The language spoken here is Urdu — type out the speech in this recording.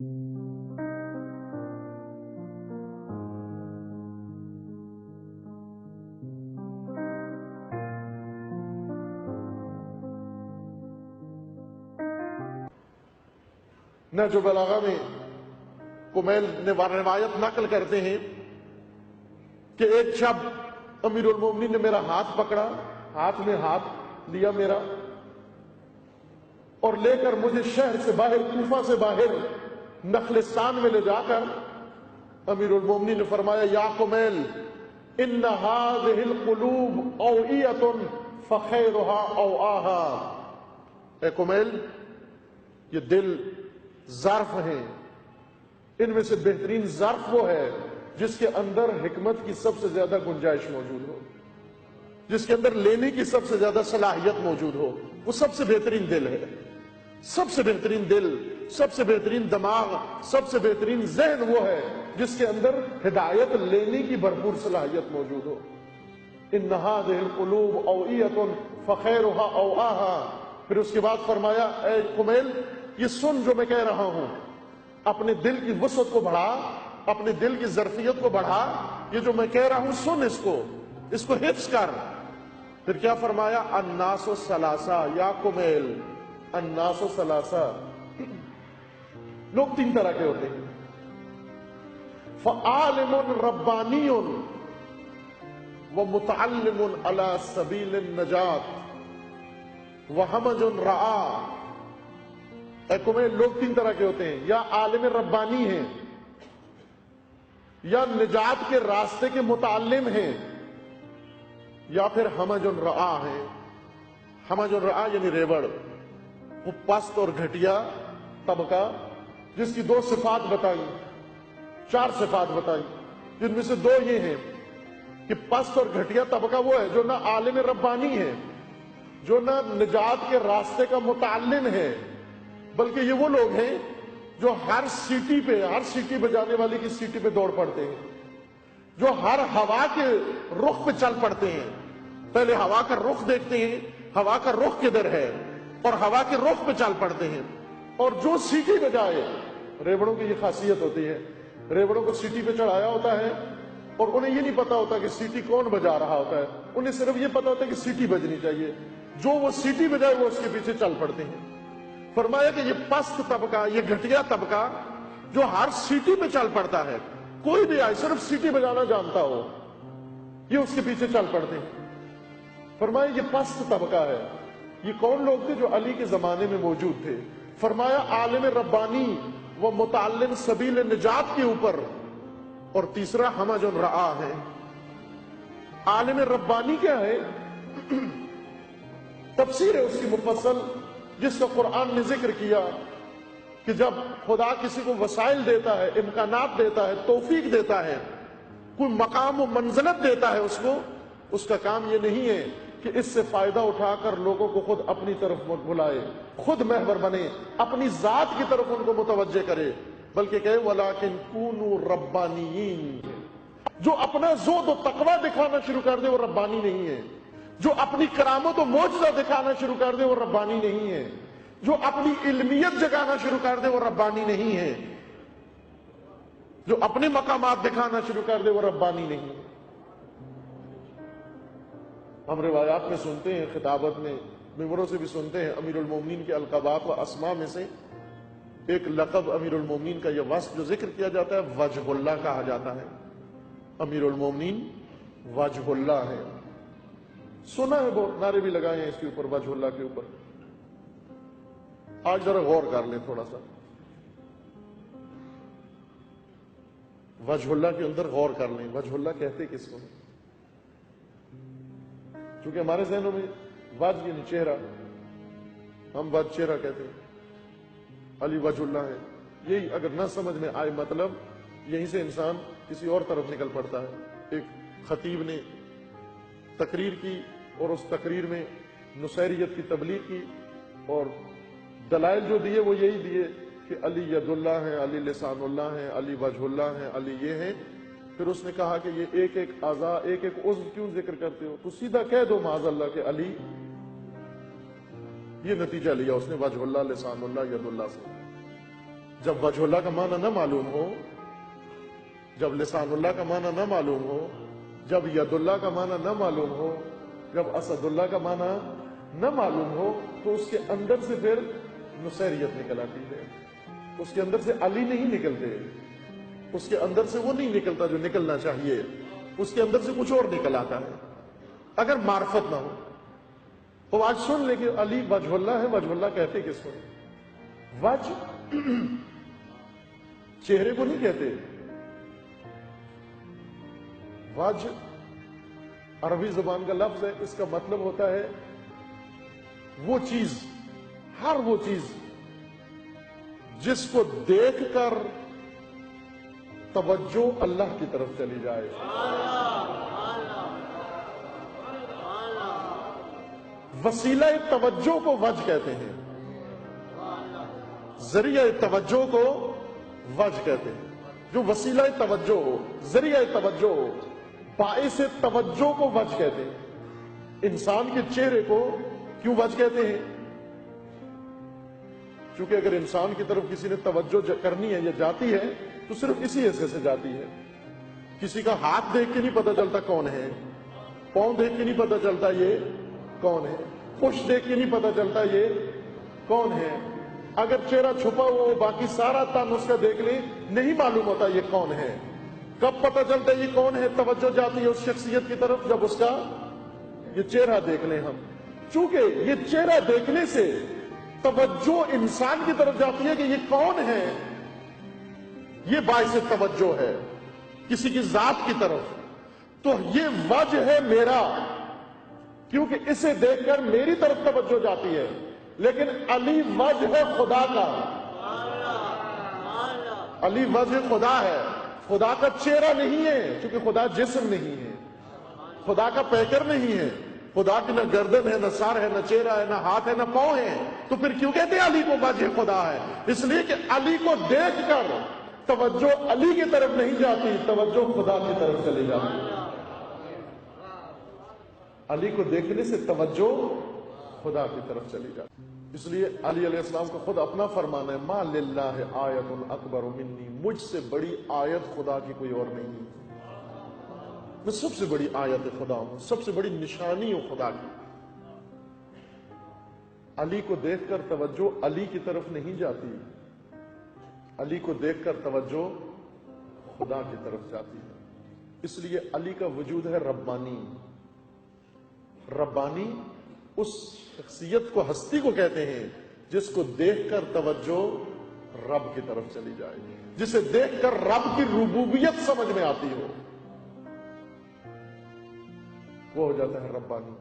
نہج البلاغہ میں کمیل نے روایت نقل کرتے ہیں کہ ایک شب امیر المومنین نے میرا ہاتھ پکڑا، ہاتھ میں ہاتھ لیا میرا، اور لے کر مجھے شہر سے باہر، کوفہ سے باہر نخلستان میں لے جا کر امیر المومنین نے فرمایا یا کمیل ان هذه القلوب اوعیۃ فخیرها اوعاها، اے کمیل یہ دل ظرف ہیں، ان میں سے بہترین ظرف وہ ہے جس کے اندر حکمت کی سب سے زیادہ گنجائش موجود ہو، جس کے اندر لینے کی سب سے زیادہ صلاحیت موجود ہو، وہ سب سے بہترین دل ہے۔ سب سے بہترین دل، سب سے بہترین دماغ، سب سے بہترین ذہن وہ ہے جس کے اندر ہدایت لینے کی بھرپور صلاحیت موجود ہو۔ ان هذه القلوب اوعیۃ فخیرها اوعاها، پھر اس کے بعد فرمایا اے کمیل یہ سن جو میں کہہ رہا ہوں، اپنے دل کی وسعت کو بڑھا، اپنے دل کی ظرفیت کو بڑھا، یہ جو میں کہہ رہا ہوں سن اس کو حفظ کر۔ پھر کیا فرمایا الناس ثلاثہ یا کمیل، الناس ثلاثہ، لوگ تین طرح کے ہوتے ہیں، فعالم ربانی ومتعلم علی سبیل النجات وہمج رعا۔ اے کمیل لوگ تین طرح کے ہوتے ہیں، یا عالم ربانی ہیں، یا نجات کے راستے کے متعلم ہیں، یا پھر ہمج رعا ہیں۔ ہمج رعا یعنی ریوڑ، وہ پست اور گھٹیا طبقہ جس کی دو صفات بتائی، چار صفات بتائی، جن میں سے دو یہ ہیں کہ پست اور گھٹیا طبقہ وہ ہے جو نہ عالم ربانی ہے، جو نہ نجات کے راستے کا متعلم ہے، بلکہ یہ وہ لوگ ہیں جو ہر سیٹی بجانے والی کی سیٹی پہ دوڑ پڑتے ہیں، جو ہر ہوا کے رخ پہ چل پڑتے ہیں، پہلے ہوا کا رخ دیکھتے ہیں، ہوا کا رخ کدھر ہے، اور ہوا کے رخ پہ چل پڑتے ہیں، اور جو سیٹی بجائے، ریوڑوں کی یہ خاصیت ہوتی ہے، ریوڑوں کو سیٹی پہ چڑھایا ہوتا ہے اور انہیں یہ نہیں پتا ہوتا کہ سیٹی کون بجا رہا ہوتا ہے، انہیں صرف یہ پتا ہوتا ہے کہ سیٹی بجنی چاہیے، جو وہ سیٹی بجائے وہ اس کے پیچھے چل پڑتے ہیں۔ فرمایا کہ یہ پست طبقہ، یہ گھٹیا طبقہ جو ہر سیٹی پہ چل پڑتا ہے، کوئی بھی آئے صرف سیٹی بجانا جانتا ہو، یہ اس کے پیچھے چل پڑتے ہیں۔ فرمایا یہ پست طبقہ ہے۔ یہ کون لوگ تھے جو علی کے زمانے میں موجود تھے؟ فرمایا عالم ربانی و متعلم سبیل نجات کے اوپر، اور تیسرا ہمج رعا ہے۔ عالم ربانی کیا ہے؟ تفسیر ہے اس کی مفصل، جس کا قرآن نے ذکر کیا کہ جب خدا کسی کو وسائل دیتا ہے، امکانات دیتا ہے، توفیق دیتا ہے، کوئی مقام و منزلت دیتا ہے اس کا کام یہ نہیں ہے کہ اس سے فائدہ اٹھا کر لوگوں کو خود اپنی طرف بلائے، خود محور بنے، اپنی ذات کی طرف ان کو متوجہ کرے، بلکہ کہے وَلَٰكِن كُونُوا رَبَّانِيِّينَ۔ جو اپنا زہد و تقوی دکھانا شروع کر دے وہ ربانی نہیں ہے، جو اپنی کرامت و معجزہ دکھانا شروع کر دے وہ ربانی نہیں ہے، جو اپنی علمیت جگانا شروع کر دے وہ ربانی نہیں ہے، جو اپنے مقامات دکھانا شروع کر دے وہ ربانی نہیں ہے۔ ہم روایات میں سنتے ہیں، خطابت میں، ممبروں سے بھی سنتے ہیں، امیر المومنین کے القابات و اسماء میں سے ایک لقب امیر المومنین کا یہ وصف جو ذکر کیا جاتا ہے وجہ اللہ کہا جاتا ہے۔ امیر المومنین وجہ اللہ ہے، سنا ہے، بہت نعرے بھی لگائے ہیں اس کے اوپر، وجہ اللہ کے اوپر۔ آج ذرا غور کر لیں تھوڑا سا، وجہ اللہ کے اندر غور کر لیں، وجہ اللہ کہتے کس کو؟ چونکہ ہمارے ذہنوں میں وجہ یعنی چہرہ، ہم وجہ چہرہ کہتے ہیں، علی وجہ اللہ ہے، یہی اگر نہ سمجھ میں آئے مطلب، یہیں سے انسان کسی اور طرف نکل پڑتا ہے۔ ایک خطیب نے تقریر کی اور اس تقریر میں نصیریت کی تبلیغ کی، اور دلائل جو دیے وہ یہی دیے کہ علی ید اللہ ہیں، علی لسان اللہ ہیں، علی وجہ اللہ ہیں، علی یہ ہیں۔ پھر اس نے کہا کہ یہ ایک ایک اعضاء، ایک ایک عضو کیوں ذکر کرتے ہو؟ تو سیدھا کہہ دو معاذ اللہ کہ علی، یہ نتیجہ لیا اس نے وجہ اللہ، لسان اللہ، ید اللہ سے۔ جب وجہ اللہ کا معنی نہ معلوم ہو، جب لسان اللہ کا معنی نہ معلوم ہو، جب ید اللہ کا معنی نہ معلوم ہو، جب اسد اللہ کا معنی نہ معلوم ہو، تو اس کے اندر سے پھر نصیریت نکل آتی ہے، اس کے اندر سے علی نہیں نکلتے، اس کے اندر سے وہ نہیں نکلتا جو نکلنا چاہیے، اس کے اندر سے کچھ اور نکل آتا ہے اگر معرفت نہ ہو۔ تو آج سن لے کہ علی وجہ اللہ ہے، وجہ اللہ کہتے کس کو؟ وجہ چہرے کو نہیں کہتے، وجہ عربی زبان کا لفظ ہے، اس کا مطلب ہوتا ہے وہ چیز، ہر وہ چیز جس کو دیکھ کر توجہ اللہ کی طرف چلی جائے۔ وسیلہ توجہ کو وجہ کہتے ہیں، ذریعہ توجہ کو وجہ کہتے ہیں۔ جو وسیلہ توجہ ہو، ذریعہ توجہ ہو، باعث توجہ کو وجہ کہتے ہیں۔ انسان کے چہرے کو کیوں وجہ کہتے ہیں؟ کیونکہ اگر انسان کی طرف کسی نے توجہ کرنی ہے یا جاتی ہے تو صرف اسی حصے سے جاتی ہے۔ کسی کا ہاتھ دیکھ کے نہیں پتہ چلتا کون ہے، پاؤں دیکھ کے نہیں پتہ چلتا یہ کون ہے، پشت دیکھ کے نہیں پتہ چلتا یہ کون ہے۔ اگر چہرہ چھپا ہوا ہو، باقی سارا تن اس کا دیکھ لیں، نہیں معلوم ہوتا یہ کون ہے۔ کب پتہ چلتا ہے یہ کون ہے؟ توجہ جاتی ہے اس شخصیت کی طرف جب اس کا یہ چہرہ دیکھ لیں ہم۔ چونکہ یہ چہرہ دیکھنے سے توجہ انسان کی طرف جاتی ہے کہ یہ کون ہے، یہ باعث توجہ ہے کسی کی ذات کی طرف، تو یہ وجہ ہے میرا، کیونکہ اسے دیکھ کر میری طرف توجہ جاتی ہے۔ لیکن علی وجہ ہے خدا کا، علی وجہ خدا ہے، خدا کا چہرہ نہیں ہے، کیونکہ خدا جسم نہیں ہے، خدا کا پیکر نہیں ہے، خدا کی نہ گردن ہے، نہ سر ہے، نہ چہرہ ہے، نہ ہاتھ ہے، نہ پاؤں ہے۔ تو پھر کیوں کہتے ہیں علی کو وجہ خدا ہے؟ اس لیے کہ علی کو دیکھ کر توجہ علی کی طرف نہیں جاتی، توجہ خدا کی طرف چلی جاتی۔ علی کو دیکھنے سے توجہ خدا کی طرف چلی جاتی۔ اس لیے علی علیہ السلام کا خود اپنا فرمان ہے، ما للہ آیت اکبر منی، مجھ سے بڑی آیت خدا کی کوئی اور نہیں، میں سب سے بڑی آیت خدا ہوں، سب سے بڑی نشانی ہوں خدا کی۔ علی کو دیکھ کر توجہ علی کی طرف نہیں جاتی، علی کو دیکھ کر توجہ خدا کی طرف جاتی ہے۔ اس لیے علی کا وجود ہے ربانی۔ ربانی اس شخصیت کو، ہستی کو کہتے ہیں جس کو دیکھ کر توجہ رب کی طرف چلی جائے، جسے دیکھ کر رب کی ربوبیت سمجھ میں آتی ہو، وہ ہو جاتا ہے ربانی۔